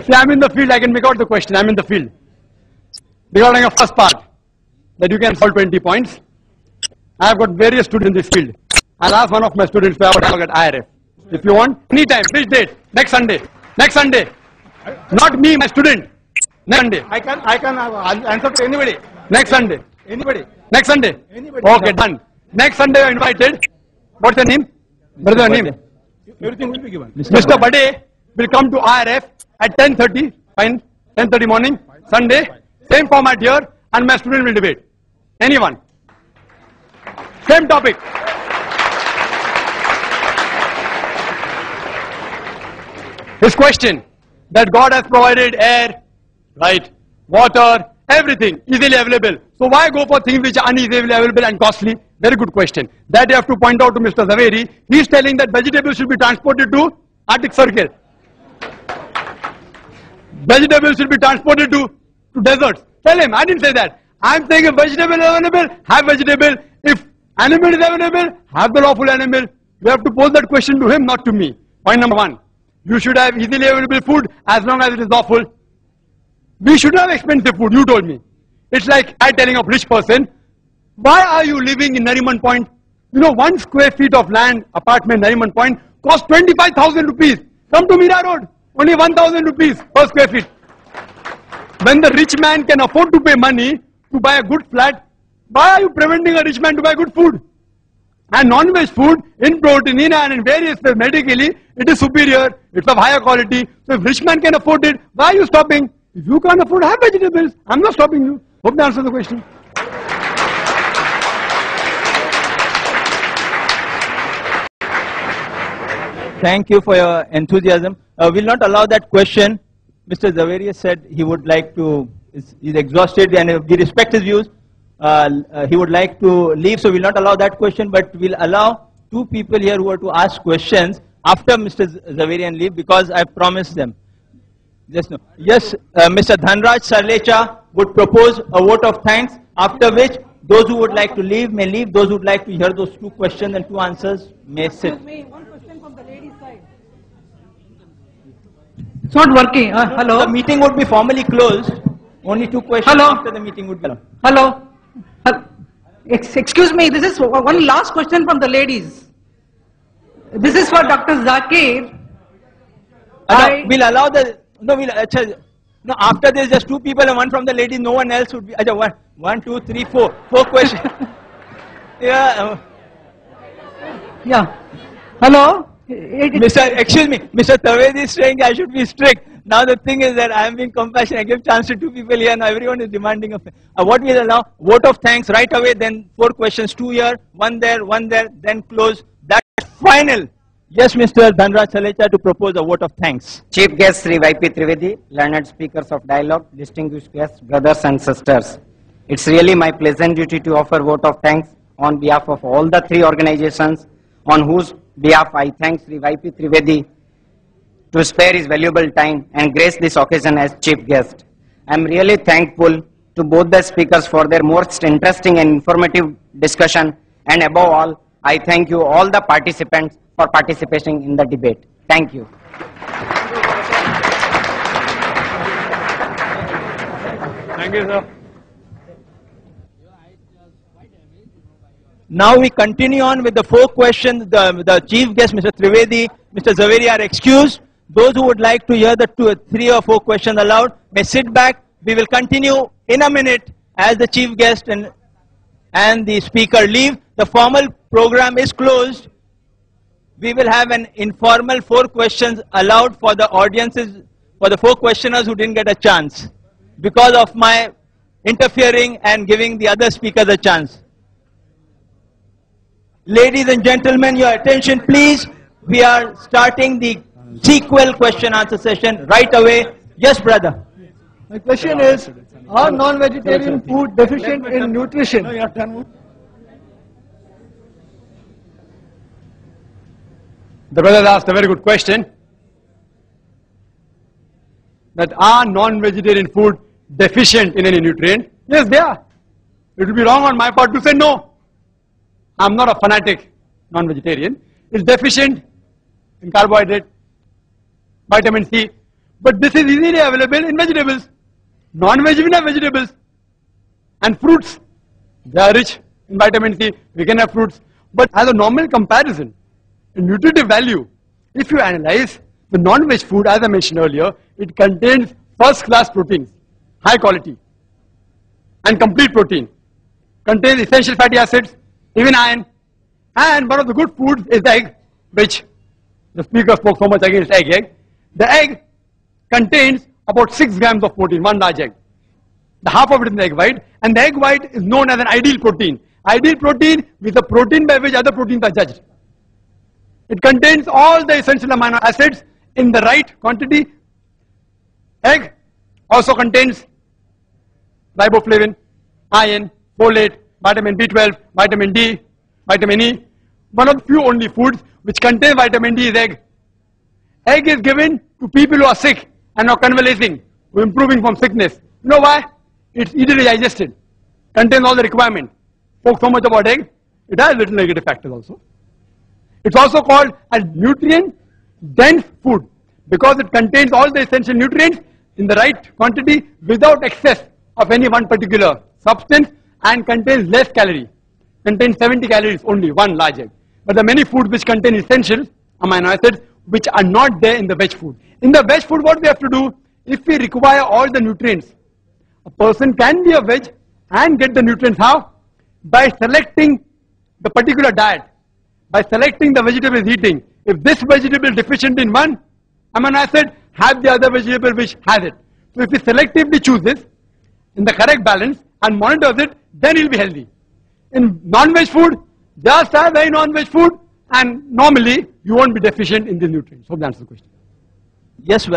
See, I'm in the field, I can make out the question, I'm in the field. Regarding a first part, that you can solve 20 points. I have got various students in this field. I'll ask one of my students to have a talk at IRF. If you want, anytime, which date? Next Sunday. Next Sunday. Not me, my student. Next Sunday. I can answer to anybody. Next Sunday. Anybody. Next Sunday. Anybody. Okay, done. Next Sunday you are invited. What's your name? Brother, your name? Everything will be given. Mr. Bade will come to IRF at 10:30. Fine. 10:30 morning. Sunday. Same format here, and my student will debate. Anyone. Same topic. His question, that God has provided air, right, water, everything easily available. So why go for things which are uneasily available and costly? Very good question. That you have to point out to Mr. Zaveri. He is telling that vegetables should be transported to Arctic Circle. Vegetables should be transported to deserts. Tell him, I didn't say that. I am saying if vegetable is available, have vegetable. If animal is available, have the lawful animal. You have to pose that question to him, not to me. Point number one. You should have easily available food as long as it is lawful. We should have expensive food, you told me. It's like I telling a rich person, why are you living in Nariman Point? You know, 1 square feet of land, apartment, Nariman Point, costs 25,000 rupees. Come to Mira Road, only 1,000 rupees per square feet. When the rich man can afford to pay money to buy a good flat, why are you preventing a rich man to buy good food? And non-veg food, in protein, in and in various ways, medically, it is superior, it's of higher quality. So if rich man can afford it, why are you stopping? If you can't afford, have vegetables. I'm not stopping you. Hope that answers the question. Thank you for your enthusiasm. We'll not allow that question. Mr. Zaveri said he would like to, he's exhausted and we respect his views. He would like to leave, so we'll not allow that question, but we'll allow 2 people here who are to ask questions after Mr. Zaveri leave, because I promised them. Yes, Mr. Dhanraj Sarlecha would propose a vote of thanks, after which those who would like to leave may leave, those who would like to hear those 2 questions and 2 answers may sit. Excuse me, one question from the ladies' side. It's not working. Hello? The meeting would be formally closed. Only 2 questions after the meeting would be done. Hello? Excuse me, this is one last question from the ladies. This is for Dr. Zakir. We'll allow the... No, after this, just 2 people and 1 from the ladies, no one else would be... 1, 2, 3, 4. 4 questions. Yeah. Yeah. Hello? Excuse me, Mr. Tavedi is saying I should be strict. Now the thing is that I am being compassionate. I give chance to 2 people here. Now everyone is demanding of what we'll allow? Vote of thanks right away. Then 4 questions, 2 here, 1 there, then close. That's final. Yes, Mr. Dhanraj Salecha to propose a vote of thanks. Chief guest Sri YP Trivedi, learned speakers of dialogue, distinguished guests, brothers and sisters. It's really my pleasant duty to offer vote of thanks on behalf of all the 3 organizations on whose behalf I thank Sri YP Trivedi to spare his valuable time and grace this occasion as chief guest. I am really thankful to both the speakers for their most interesting and informative discussion, and above all, I thank you all the participants for participating in the debate. Thank you. Thank you, sir. Now we continue on with the 4 questions. The chief guest, Mr. Trivedi, Mr. Zaveri are excused. Those who would like to hear the 3 or 4 questions aloud may sit back. We will continue in a minute as the chief guest and the speaker leave. The formal program is closed. We will have an informal 4 questions allowed for the audiences, for the 4 questioners who didn't get a chance because of my interfering and giving the other speakers a chance. Ladies and gentlemen, your attention please. We are starting the sequel question answer session right away. Yes, brother. My question is, are non-vegetarian food deficient in nutrition? The brother asked a very good question. That are non-vegetarian food deficient in any nutrient? Yes, they are. It would be wrong on my part to say no. I'm not a fanatic non-vegetarian. It's deficient in carbohydrate, vitamin C, But this is easily available in vegetables. Non-veg we have vegetables. And fruits, they are rich in vitamin C. We can have fruits. But as a normal comparison, in nutritive value, if you analyze the non-veg food, as I mentioned earlier, it contains first-class proteins, high quality, and complete protein. Contains essential fatty acids, even iron. And one of the good foods is egg, which the speaker spoke so much against egg. The egg contains about 6 grams of protein, one large egg. The half of it is the egg white, and the egg white is known as an ideal protein. Ideal protein is the protein by which other proteins are judged. It contains all the essential amino acids in the right quantity. Egg also contains riboflavin, iron, folate, vitamin B12, vitamin D, vitamin E. One of the few only foods which contain vitamin D is egg. Egg is given to people who are sick and are convalescing, who are improving from sickness. You know why? It's easily digested, contains all the requirement. Spoke so much about egg, it has little negative factors also. It's also called a nutrient-dense food because it contains all the essential nutrients in the right quantity without excess of any one particular substance and contains less calorie. Contains 70 calories only, one large egg. But there are many foods which contain essential amino acids which are not there in the veg food. In the veg food, what we have to do, if we require all the nutrients, a person can be a veg and get the nutrients. How? By selecting the particular diet. By selecting the vegetable he's eating. If this vegetable is deficient in one amino acid, have the other vegetable which has it. So if he selectively chooses in the correct balance and monitors it, then he'll be healthy. In non-veg food, just have very non-veg food and normally you won't be deficient in the nutrients. Hope that answers the question. Yes,